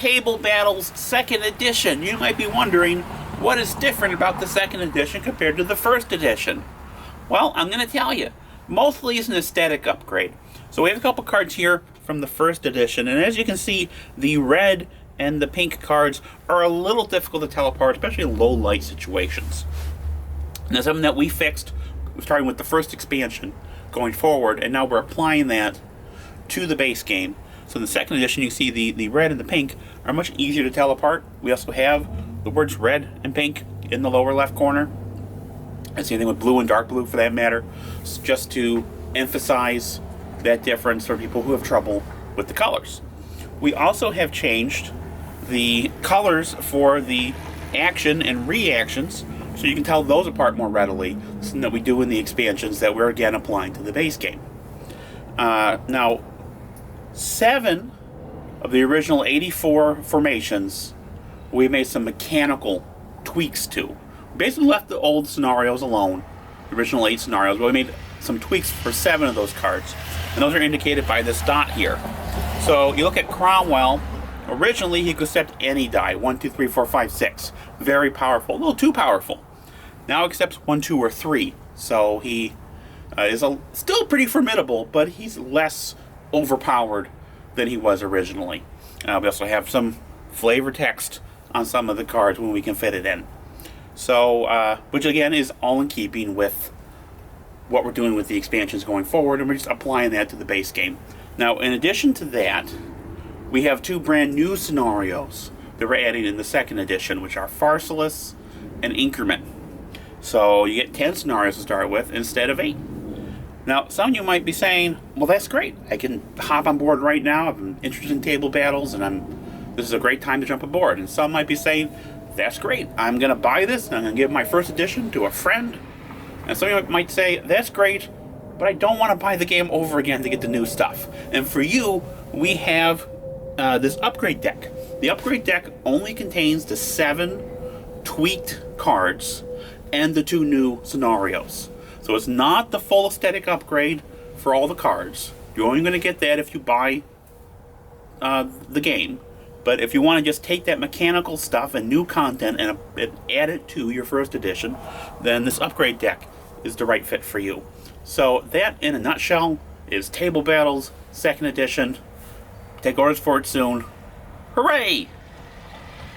Table Battles 2nd Edition. You might be wondering, what is different about the 2nd Edition compared to the 1st Edition? Well, I'm going to tell you. Mostly it's an aesthetic upgrade. So we have a couple cards here from the 1st Edition, and as you can see, the red and the pink cards are a little difficult to tell apart, especially in low light situations. Now, something that we fixed starting with the first expansion going forward, and now we're applying that to the base game. So in the 2nd Edition, you see the red and the pink are much easier to tell apart. We also have the words red and pink in the lower left corner. And same thing with blue and dark blue for that matter, just to emphasize that difference for people who have trouble with the colors. We also have changed the colors for the action and reactions, so you can tell those apart more readily, something that we do in the expansions that we're again applying to the base game. Now, 7 of the original 84 formations, we made some mechanical tweaks to. We basically left the old scenarios alone, the original 8 scenarios, but we made some tweaks for 7 of those cards. And those are indicated by this dot here. So you look at Cromwell. Originally, he could accept any die, 1, 2, 3, 4, 5, 6. Very powerful, a little too powerful. Now accepts 1, 2, or 3. So he is still pretty formidable, but he's less overpowered than he was originally. We also have some flavor text on some of the cards when we can fit it in. So, which again is all in keeping with what we're doing with the expansions going forward, and we're just applying that to the base game. Now, in addition to that, we have 2 brand new scenarios that we're adding in the 2nd Edition, which are Pharsalus and Inkerman. So you get 10 scenarios to start with instead of 8. Now, some of you might be saying, well, that's great. I can hop on board right now. I'm interested in table battles, and this is a great time to jump aboard. And some might be saying, that's great. I'm going to buy this, and I'm going to give my 1st edition to a friend. And some of you might say, that's great, but I don't want to buy the game over again to get the new stuff. And for you, we have this upgrade deck. The upgrade deck only contains the 7 tweaked cards and the 2 new scenarios. So it's not the full aesthetic upgrade for all the cards. You're only going to get that if you buy the game. But if you want to just take that mechanical stuff and new content and add it to your 1st edition, then this upgrade deck is the right fit for you. So that, in a nutshell, is Table Battles 2nd Edition. Take orders for it soon. Hooray!